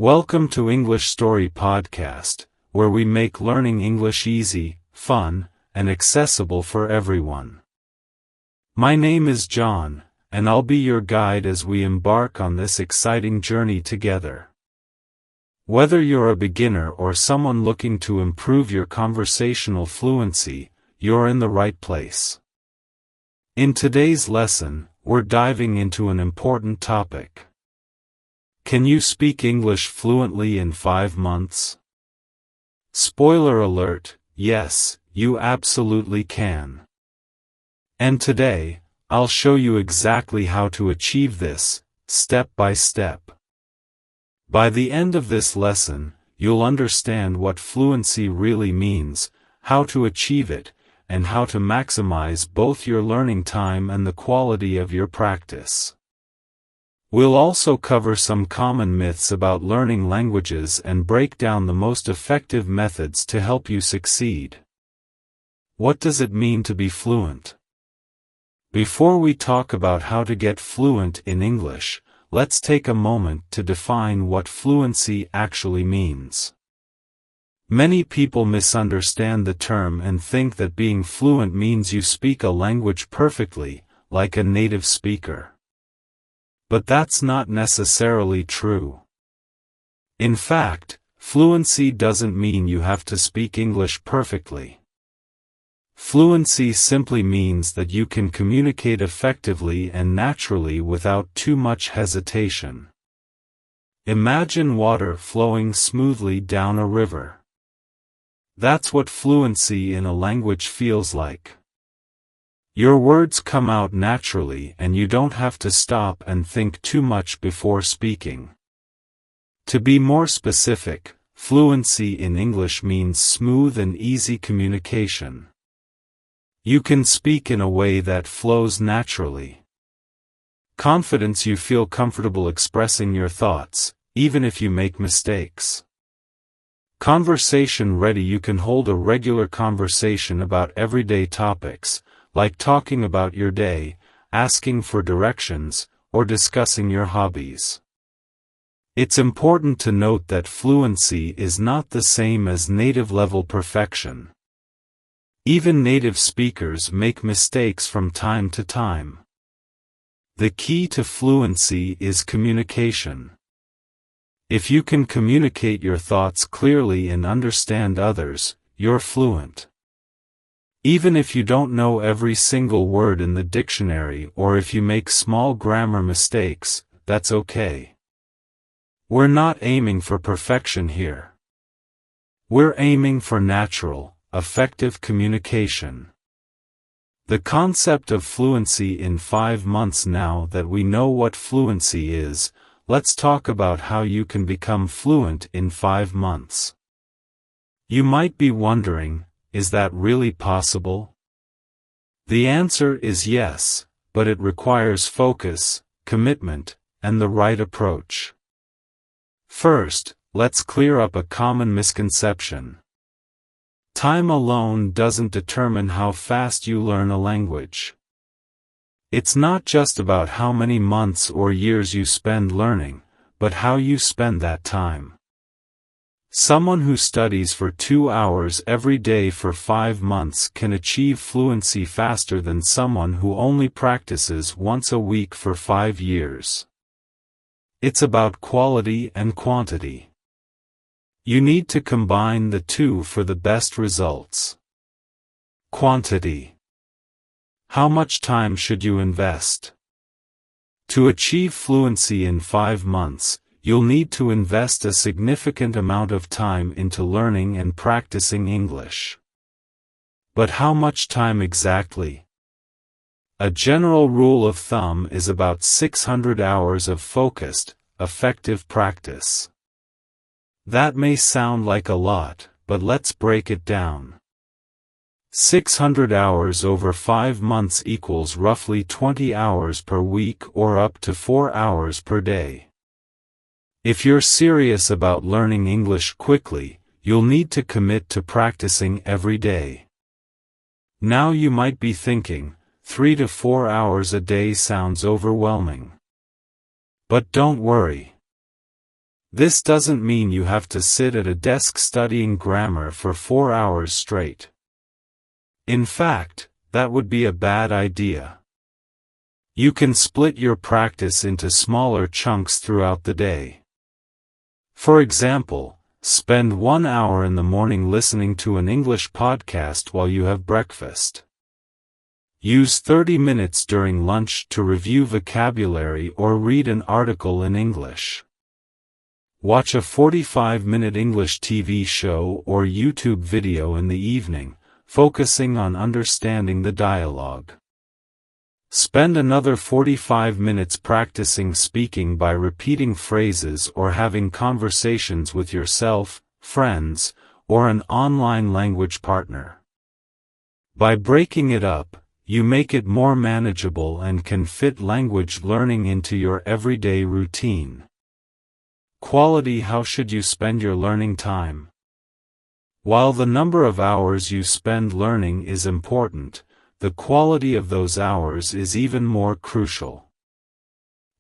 Welcome to English Story Podcast, where we make learning English easy, fun, and accessible for everyone. My name is John, and I'll be your guide as we embark on this exciting journey together. Whether you're a beginner or someone looking to improve your conversational fluency, you're in the right place. In today's lesson, we're diving into an important topic. Can you speak English fluently in 5 months? Spoiler alert, yes, you absolutely can. And today, I'll show you exactly how to achieve this, step by step. By the end of this lesson, you'll understand what fluency really means, how to achieve it, and how to maximize both your learning time and the quality of your practice. We'll also cover some common myths about learning languages and break down the most effective methods to help you succeed. What does it mean to be fluent? Before we talk about how to get fluent in English, let's take a moment to define what fluency actually means. Many people misunderstand the term and think that being fluent means you speak a language perfectly, like a native speaker. But that's not necessarily true. In fact, fluency doesn't mean you have to speak English perfectly. Fluency simply means that you can communicate effectively and naturally without too much hesitation. Imagine water flowing smoothly down a river. That's what fluency in a language feels like. Your words come out naturally and you don't have to stop and think too much before speaking. To be more specific, fluency in English means smooth and easy communication. You can speak in a way that flows naturally. Confidence, you feel comfortable expressing your thoughts, even if you make mistakes. Conversation ready, you can hold a regular conversation about everyday topics, like talking about your day, asking for directions, or discussing your hobbies. It's important to note that fluency is not the same as native-level perfection. Even native speakers make mistakes from time to time. The key to fluency is communication. If you can communicate your thoughts clearly and understand others, you're fluent. Even if you don't know every single word in the dictionary or if you make small grammar mistakes, that's okay. We're not aiming for perfection here. We're aiming for natural, effective communication. The concept of fluency in 5 months. Now that we know what fluency is, let's talk about how you can become fluent in 5 months. You might be wondering, is that really possible? The answer is yes, but it requires focus, commitment, and the right approach. First, let's clear up a common misconception. Time alone doesn't determine how fast you learn a language. It's not just about how many months or years you spend learning, but how you spend that time. Someone who studies for 2 hours every day for 5 months can achieve fluency faster than someone who only practices once a week for 5 years. It's about quality and quantity. You need to combine the two for the best results. Quantity. How much time should you invest? To achieve fluency in 5 months, you'll need to invest a significant amount of time into learning and practicing English. But how much time exactly? A general rule of thumb is about 600 hours of focused, effective practice. That may sound like a lot, but let's break it down. 600 hours over 5 months equals roughly 20 hours per week or up to 4 hours per day. If you're serious about learning English quickly, you'll need to commit to practicing every day. Now you might be thinking, 3 to 4 hours a day sounds overwhelming. But don't worry. This doesn't mean you have to sit at a desk studying grammar for 4 hours straight. In fact, that would be a bad idea. You can split your practice into smaller chunks throughout the day. For example, spend 1 hour in the morning listening to an English podcast while you have breakfast. Use 30 minutes during lunch to review vocabulary or read an article in English. Watch a 45-minute English TV show or YouTube video in the evening, focusing on understanding the dialogue. Spend another 45 minutes practicing speaking by repeating phrases or having conversations with yourself, friends, or an online language partner. By breaking it up, you make it more manageable and can fit language learning into your everyday routine. Quality. How should you spend your learning time? While the number of hours you spend learning is important, the quality of those hours is even more crucial.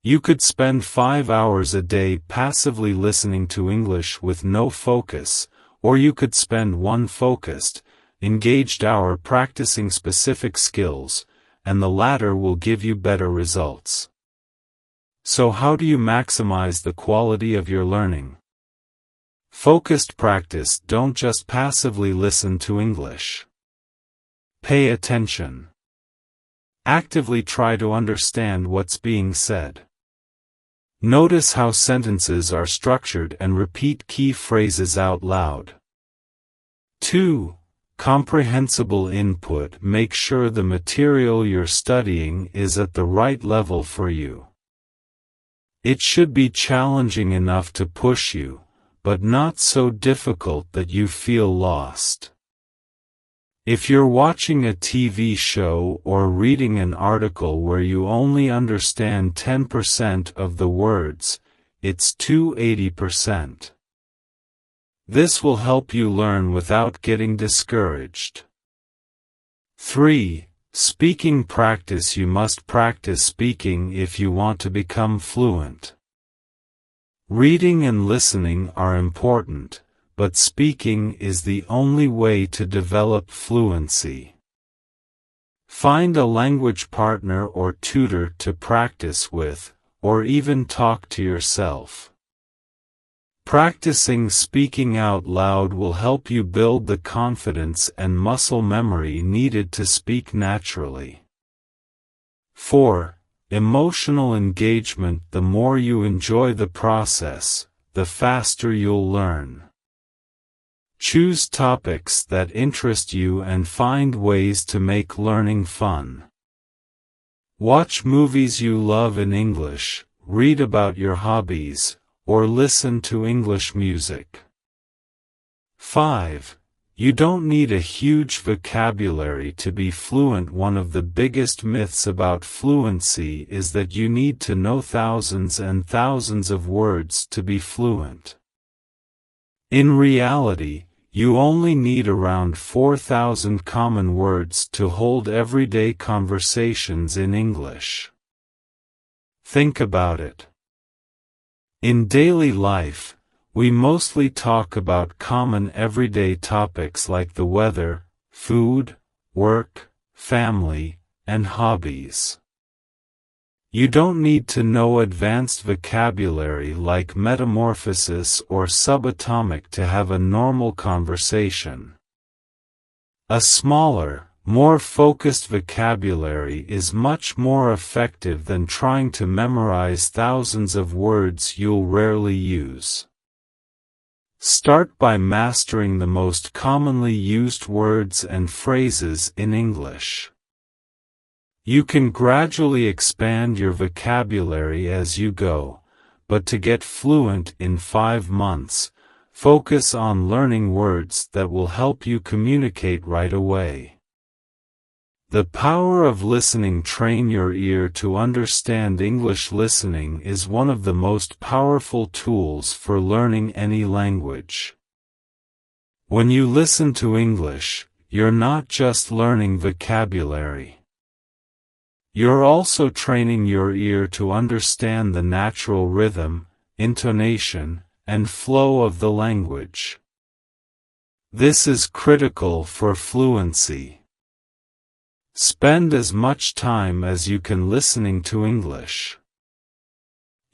You could spend 5 hours a day passively listening to English with no focus, or you could spend one focused, engaged hour practicing specific skills, and the latter will give you better results. So how do you maximize the quality of your learning? Focused practice. Don't just passively listen to English. Pay attention. Actively try to understand what's being said. Notice how sentences are structured and repeat key phrases out loud. 2. Comprehensible input. Make sure the material you're studying is at the right level for you. It should be challenging enough to push you, but not so difficult that you feel lost. If you're watching a TV show or reading an article where you only understand 10% of the words, it's 80%. This will help you learn without getting discouraged. 3. Speaking practice. You must practice speaking if you want to become fluent. Reading and listening are important, but speaking is the only way to develop fluency. Find a language partner or tutor to practice with, or even talk to yourself. Practicing speaking out loud will help you build the confidence and muscle memory needed to speak naturally. 4. Emotional engagement. The more you enjoy the process, the faster you'll learn. Choose topics that interest you and find ways to make learning fun. Watch movies you love in English, read about your hobbies, or listen to English music. 5. You don't need a huge vocabulary to be fluent. One of the biggest myths about fluency is that you need to know thousands and thousands of words to be fluent. In reality, you only need around 4,000 common words to hold everyday conversations in English. Think about it. In daily life, we mostly talk about common everyday topics like the weather, food, work, family, and hobbies. You don't need to know advanced vocabulary like metamorphosis or subatomic to have a normal conversation. A smaller, more focused vocabulary is much more effective than trying to memorize thousands of words you'll rarely use. Start by mastering the most commonly used words and phrases in English. You can gradually expand your vocabulary as you go, but to get fluent in 5 months, focus on learning words that will help you communicate right away. The power of listening. Train your ear to understand English. Listening is one of the most powerful tools for learning any language. When you listen to English, you're not just learning vocabulary. You're also training your ear to understand the natural rhythm, intonation, and flow of the language. This is critical for fluency. Spend as much time as you can listening to English.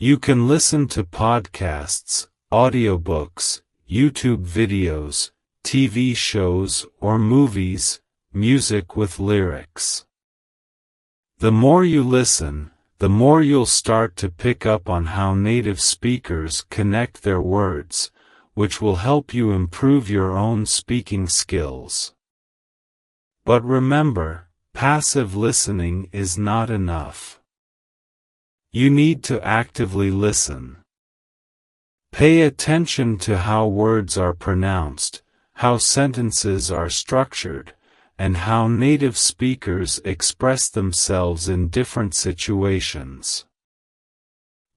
You can listen to podcasts, audiobooks, YouTube videos, TV shows or movies, music with lyrics. The more you listen, the more you'll start to pick up on how native speakers connect their words, which will help you improve your own speaking skills. But remember, passive listening is not enough. You need to actively listen. Pay attention to how words are pronounced, how sentences are structured, and how native speakers express themselves in different situations.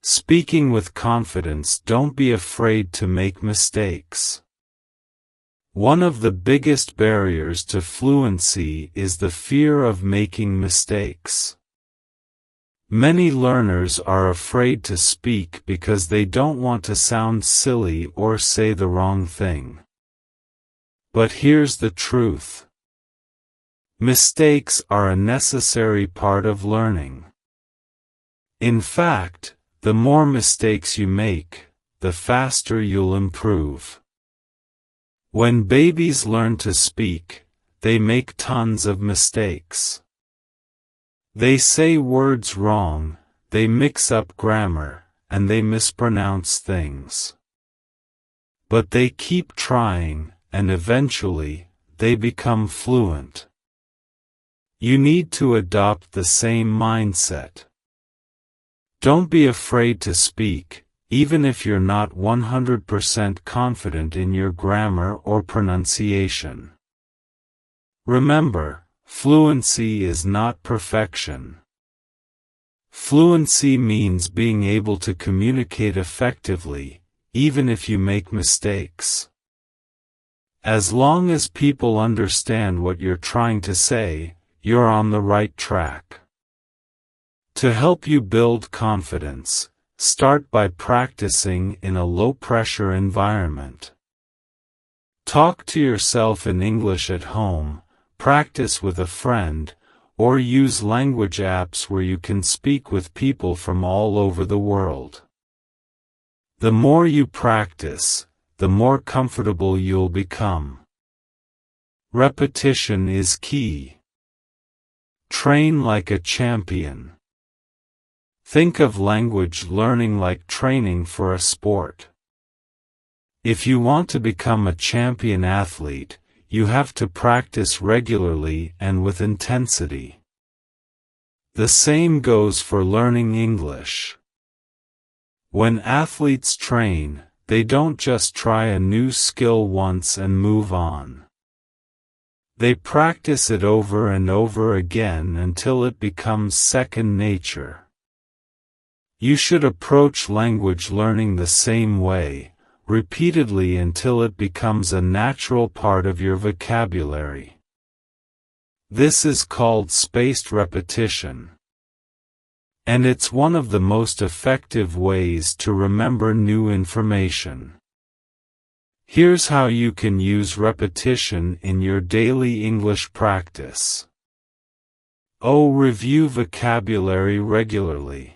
Speaking with confidence, don't be afraid to make mistakes. One of the biggest barriers to fluency is the fear of making mistakes. Many learners are afraid to speak because they don't want to sound silly or say the wrong thing. But here's the truth. Mistakes are a necessary part of learning. In fact, the more mistakes you make, the faster you'll improve. When babies learn to speak, they make tons of mistakes. They say words wrong, they mix up grammar, and they mispronounce things. But they keep trying, and eventually, they become fluent. You need to adopt the same mindset. Don't be afraid to speak, even if you're not 100% confident in your grammar or pronunciation. Remember, fluency is not perfection. Fluency means being able to communicate effectively, even if you make mistakes. As long as people understand what you're trying to say, you're on the right track. To help you build confidence, start by practicing in a low-pressure environment. Talk to yourself in English at home, practice with a friend, or use language apps where you can speak with people from all over the world. The more you practice, the more comfortable you'll become. Repetition is key. Train like a champion. Think of language learning like training for a sport. If you want to become a champion athlete, you have to practice regularly and with intensity. The same goes for learning English. When athletes train, they don't just try a new skill once and move on. They practice it over and over again until it becomes second nature. You should approach language learning the same way, repeatedly until it becomes a natural part of your vocabulary. This is called spaced repetition. And it's one of the most effective ways to remember new information. Here's how you can use repetition in your daily English practice. Review vocabulary regularly.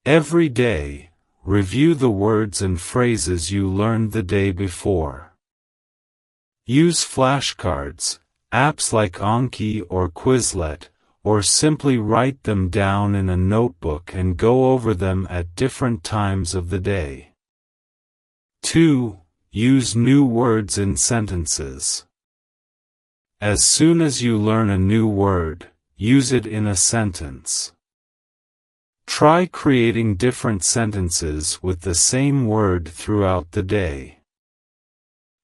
Every day, review the words and phrases you learned the day before. Use flashcards, apps like Anki or Quizlet, or simply write them down in a notebook and go over them at different times of the day. 2. Use new words in sentences. As soon as you learn a new word, use it in a sentence. Try creating different sentences with the same word throughout the day.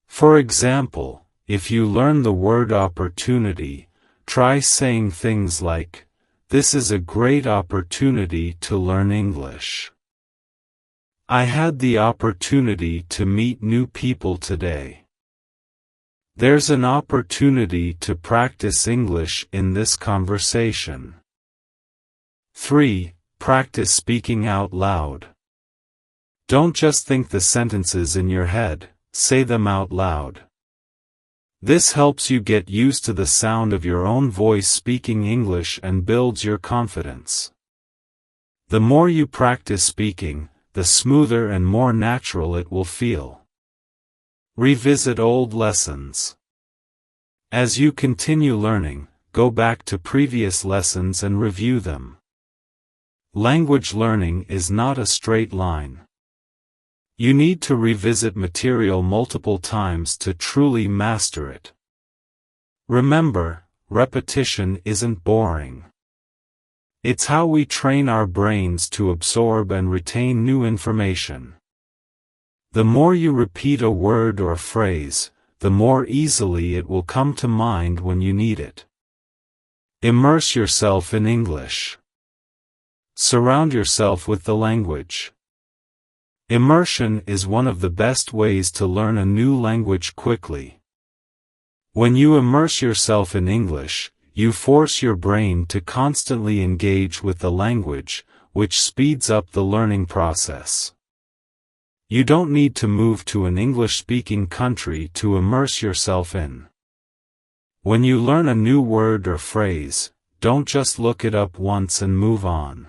For example, if you learn the word opportunity, try saying things like, "This is a great opportunity to learn English." "I had the opportunity to meet new people today." There's an opportunity to practice English in this conversation. 3. Practice speaking out loud. Don't just think the sentences in your head, say them out loud. This helps you get used to the sound of your own voice speaking English and builds your confidence. The more you practice speaking, the smoother and more natural it will feel. Revisit old lessons. As you continue learning, go back to previous lessons and review them. Language learning is not a straight line. You need to revisit material multiple times to truly master it. Remember, repetition isn't boring. It's how we train our brains to absorb and retain new information. The more you repeat a word or phrase, the more easily it will come to mind when you need it. Immerse yourself in English. Surround yourself with the language. Immersion is one of the best ways to learn a new language quickly. When you immerse yourself in English, you force your brain to constantly engage with the language, which speeds up the learning process. You don't need to move to an English-speaking country to immerse yourself in. When you learn a new word or phrase, don't just look it up once and move on.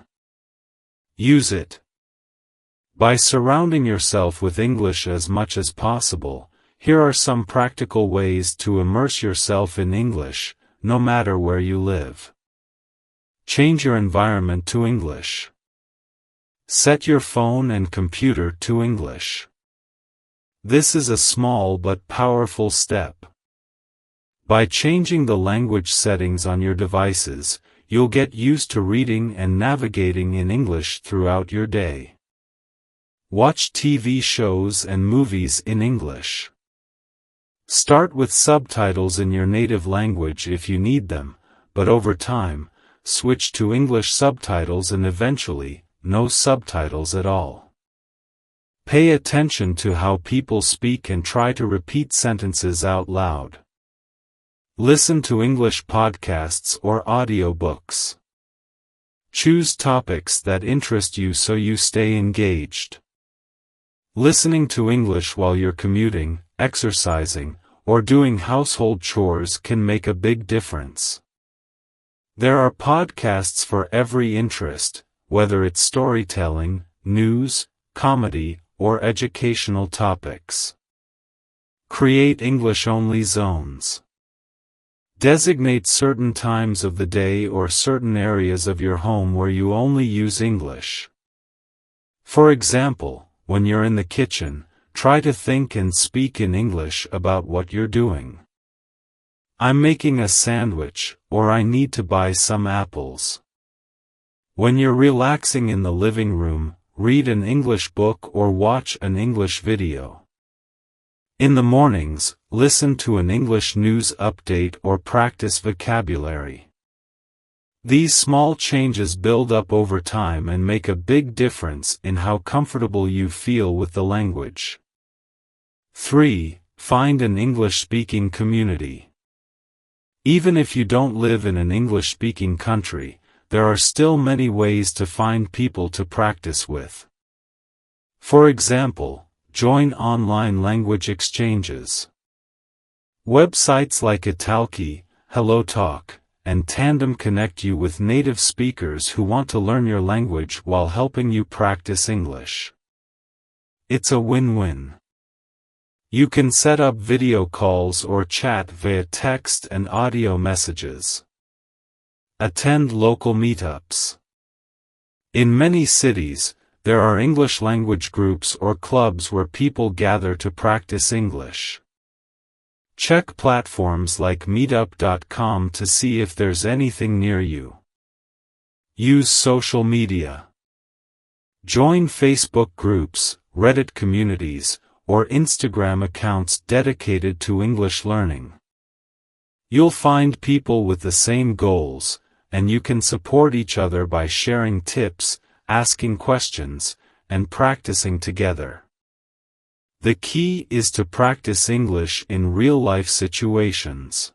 Use it. By surrounding yourself with English as much as possible, here are some practical ways to immerse yourself in English, no matter where you live. Change your environment to English. Set your phone and computer to English. This is a small but powerful step. By changing the language settings on your devices, you'll get used to reading and navigating in English throughout your day. Watch TV shows and movies in English. Start with subtitles in your native language if you need them, but over time, switch to English subtitles and eventually, no subtitles at all. Pay attention to how people speak and try to repeat sentences out loud. Listen to English podcasts or audiobooks. Choose topics that interest you so you stay engaged. Listening to English while you're commuting, exercising, or doing household chores can make a big difference. There are podcasts for every interest, whether it's storytelling, news, comedy, or educational topics. Create English-only zones. Designate certain times of the day or certain areas of your home where you only use English. For example, when you're in the kitchen, try to think and speak in English about what you're doing. I'm making a sandwich, or I need to buy some apples. When you're relaxing in the living room, read an English book or watch an English video. In the mornings, listen to an English news update or practice vocabulary. These small changes build up over time and make a big difference in how comfortable you feel with the language. 3. Find an English-speaking community. Even if you don't live in an English-speaking country, there are still many ways to find people to practice with. For example, join online language exchanges. Websites like Italki, HelloTalk, and Tandem connect you with native speakers who want to learn your language while helping you practice English. It's a win-win. You can set up video calls or chat via text and audio messages. Attend local meetups. In many cities, there are English language groups or clubs where people gather to practice English. Check platforms like meetup.com to see if there's anything near you. Use social media. Join Facebook groups, Reddit communities, or Instagram accounts dedicated to English learning. You'll find people with the same goals, and you can support each other by sharing tips, asking questions, and practicing together. The key is to practice English in real-life situations.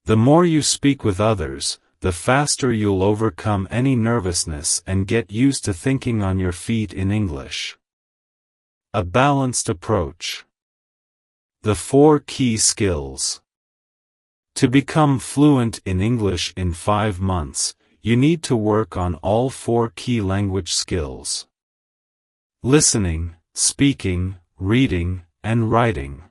The more you speak with others, the faster you'll overcome any nervousness and get used to thinking on your feet in English. A balanced approach. The 4 key skills. To become fluent in English in 5 months, you need to work on all 4 key language skills: listening, speaking, reading, and writing.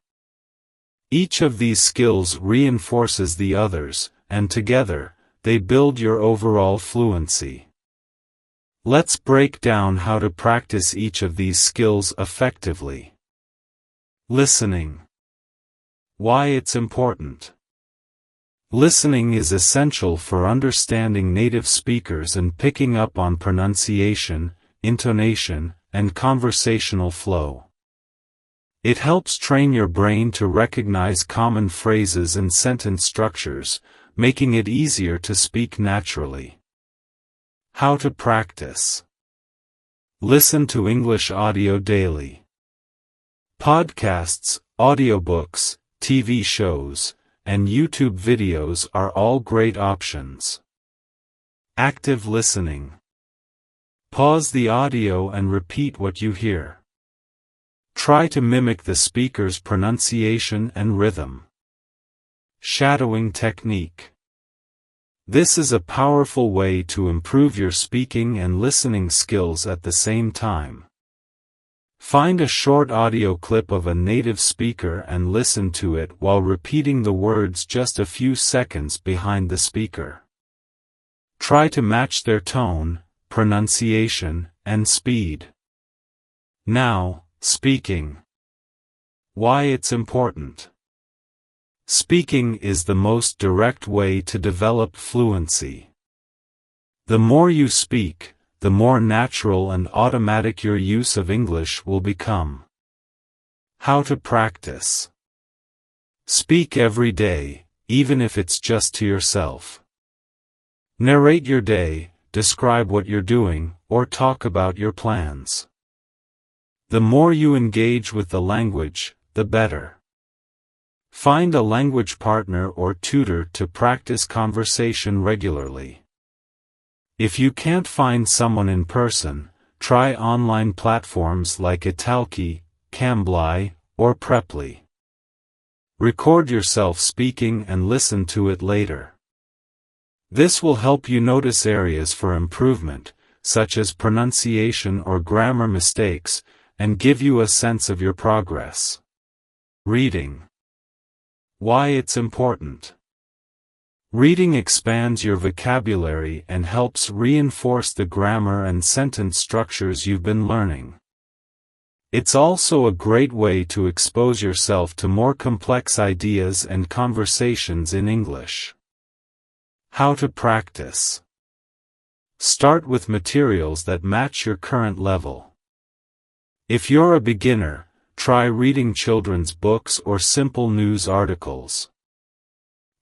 Each of these skills reinforces the others, and together, they build your overall fluency. Let's break down how to practice each of these skills effectively. Listening. Why it's important. Listening is essential for understanding native speakers and picking up on pronunciation, intonation, and conversational flow. It helps train your brain to recognize common phrases and sentence structures, making it easier to speak naturally. How to practice. Listen to English audio daily. Podcasts, audiobooks, TV shows, and YouTube videos are all great options. Active listening. Pause the audio and repeat what you hear. Try to mimic the speaker's pronunciation and rhythm. Shadowing technique. This is a powerful way to improve your speaking and listening skills at the same time. Find a short audio clip of a native speaker and listen to it while repeating the words just a few seconds behind the speaker. Try to match their tone, pronunciation, and speed. Now, speaking. Why it's important. Speaking is the most direct way to develop fluency. The more you speak, the more natural and automatic your use of English will become. How to practice. Speak every day, even if it's just to yourself. Narrate your day, describe what you're doing, or talk about your plans. The more you engage with the language, the better. Find a language partner or tutor to practice conversation regularly. If you can't find someone in person, try online platforms like Italki, Cambly, or Preply. Record yourself speaking and listen to it later. This will help you notice areas for improvement, such as pronunciation or grammar mistakes, and give you a sense of your progress. Reading. Why it's important. Reading expands your vocabulary and helps reinforce the grammar and sentence structures you've been learning. It's also a great way to expose yourself to more complex ideas and conversations in English. How to practice. Start with materials that match your current level. If you're a beginner, try reading children's books or simple news articles.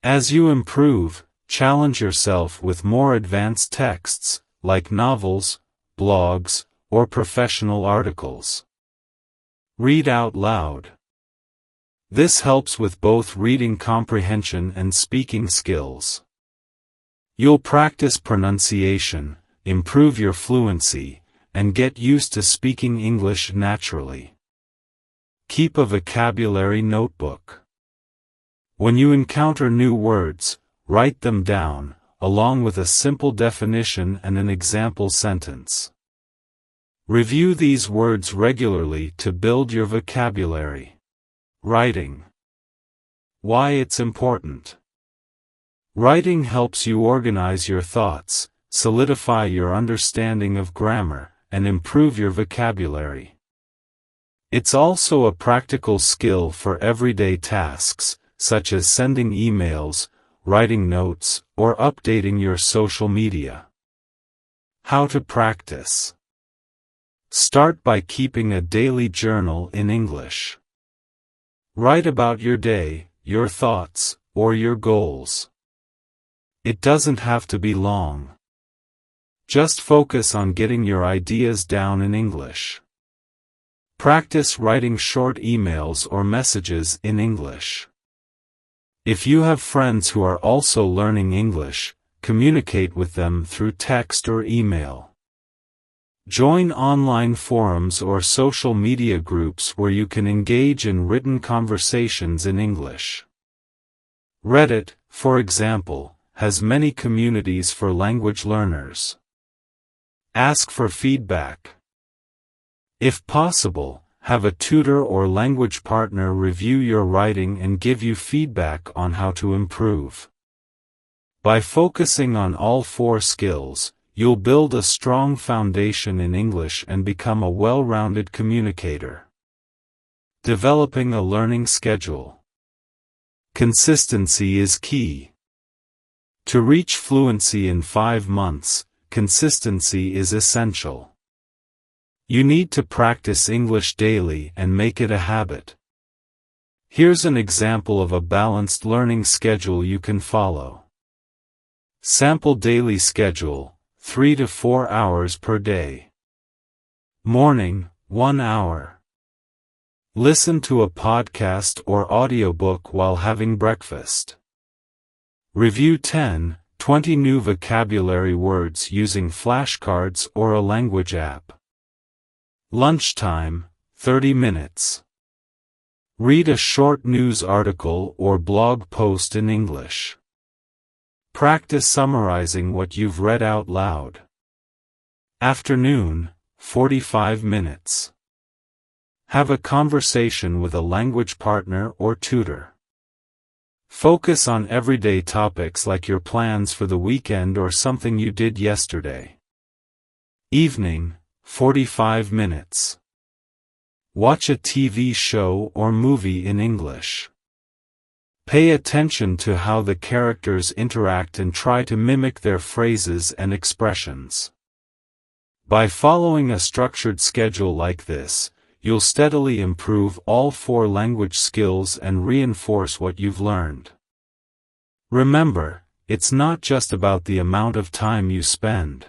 As you improve, challenge yourself with more advanced texts, like novels, blogs, or professional articles. Read out loud. This helps with both reading comprehension and speaking skills. You'll practice pronunciation, improve your fluency, and get used to speaking English naturally. Keep a vocabulary notebook. When you encounter new words, write them down, along with a simple definition and an example sentence. Review these words regularly to build your vocabulary. Writing. Why it's important. Writing helps you organize your thoughts, solidify your understanding of grammar, and improve your vocabulary. It's also a practical skill for everyday tasks, such as sending emails, writing notes, or updating your social media. How to practice. Start by keeping a daily journal in English. Write about your day, your thoughts, or your goals. It doesn't have to be long. Just focus on getting your ideas down in English. Practice writing short emails or messages in English. If you have friends who are also learning English, communicate with them through text or email. Join online forums or social media groups where you can engage in written conversations in English. Reddit, for example, has many communities for language learners. Ask for feedback. If possible, have a tutor or language partner review your writing and give you feedback on how to improve. By focusing on all 4 skills, you'll build a strong foundation in English and become a well-rounded communicator. Developing a learning schedule. Consistency is key. To reach fluency in 5 months, consistency is essential. You need to practice English daily and make it a habit. Here's an example of a balanced learning schedule you can follow. Sample daily schedule, 3 to 4 hours per day. Morning, 1 hour. Listen to a podcast or audiobook while having breakfast. Review 10-20 new vocabulary words using flashcards or a language app. Lunchtime, 30 minutes. Read a short news article or blog post in English. Practice summarizing what you've read out loud. Afternoon, 45 minutes. Have a conversation with a language partner or tutor. Focus on everyday topics like your plans for the weekend or something you did yesterday. Evening, 45 minutes. Watch a TV show or movie in English. Pay attention to how the characters interact and try to mimic their phrases and expressions. By following a structured schedule like this, you'll steadily improve all 4 language skills and reinforce what you've learned. Remember, it's not just about the amount of time you spend.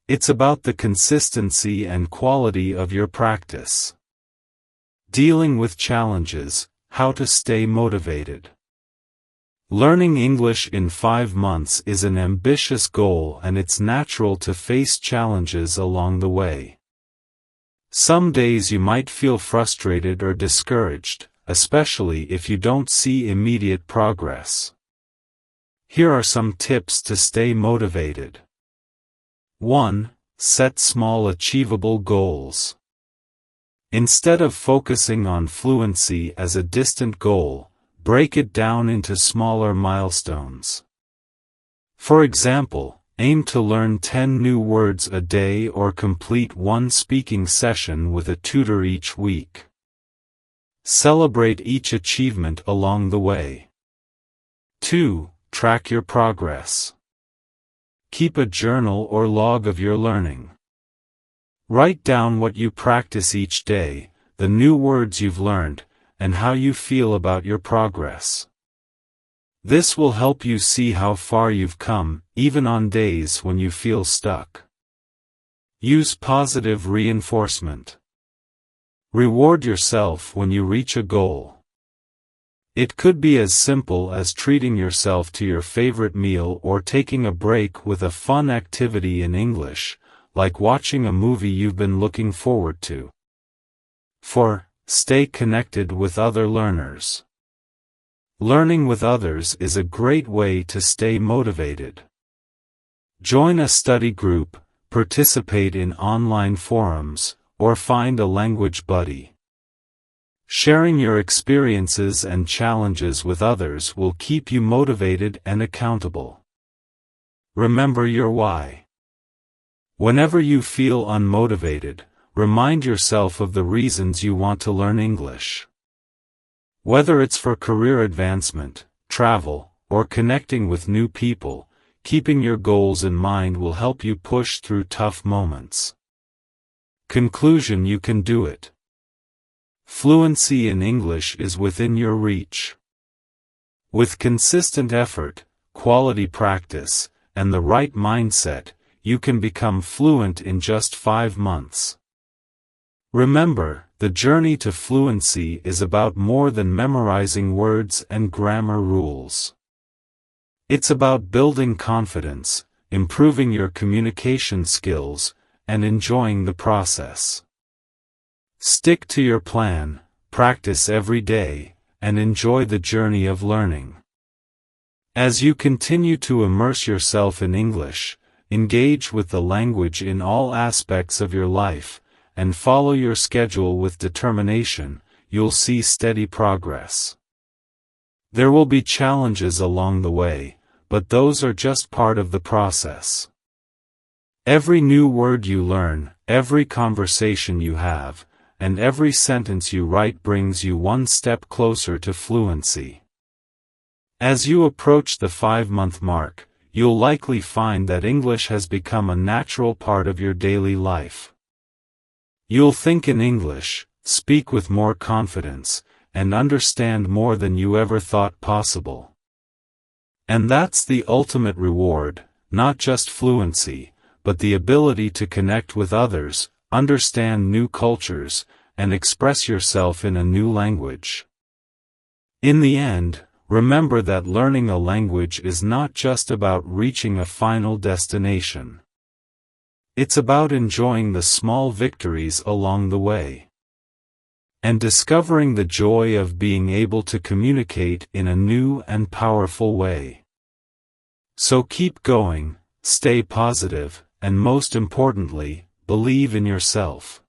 It's about the consistency and quality of your practice. Dealing with challenges, how to stay motivated. Learning English in 5 months is an ambitious goal, and it's natural to face challenges along the way. Some days you might feel frustrated or discouraged, especially if you don't see immediate progress. Here are some tips to stay motivated. 1. Set small achievable goals. Instead of focusing on fluency as a distant goal, break it down into smaller milestones. For example, aim to learn 10 new words a day or complete 1 speaking session with a tutor each week. Celebrate each achievement along the way. 2. Track your progress. Keep a journal or log of your learning. Write down what you practice each day, the new words you've learned, and how you feel about your progress. This will help you see how far you've come, even on days when you feel stuck. Use positive reinforcement. Reward yourself when you reach a goal. It could be as simple as treating yourself to your favorite meal or taking a break with a fun activity in English, like watching a movie you've been looking forward to. 4. Stay connected with other learners. Learning with others is a great way to stay motivated. Join a study group, participate in online forums, or find a language buddy. Sharing your experiences and challenges with others will keep you motivated and accountable. Remember your why. Whenever you feel unmotivated, remind yourself of the reasons you want to learn English. Whether it's for career advancement, travel, or connecting with new people, keeping your goals in mind will help you push through tough moments. Conclusion: you can do it. Fluency in English is within your reach. With consistent effort, quality practice, and the right mindset, you can become fluent in just 5 months. Remember, the journey to fluency is about more than memorizing words and grammar rules. It's about building confidence, improving your communication skills, and enjoying the process. Stick to your plan, practice every day, and enjoy the journey of learning. As you continue to immerse yourself in English, engage with the language in all aspects of your life, and follow your schedule with determination, you'll see steady progress. There will be challenges along the way, but those are just part of the process. Every new word you learn, every conversation you have, and every sentence you write brings you one step closer to fluency. As you approach the 5-month mark, you'll likely find that English has become a natural part of your daily life. You'll think in English, speak with more confidence, and understand more than you ever thought possible. And that's the ultimate reward, not just fluency, but the ability to connect with others, understand new cultures, and express yourself in a new language. In the end, remember that learning a language is not just about reaching a final destination. It's about enjoying the small victories along the way, and discovering the joy of being able to communicate in a new and powerful way. So keep going, stay positive, and most importantly, believe in yourself.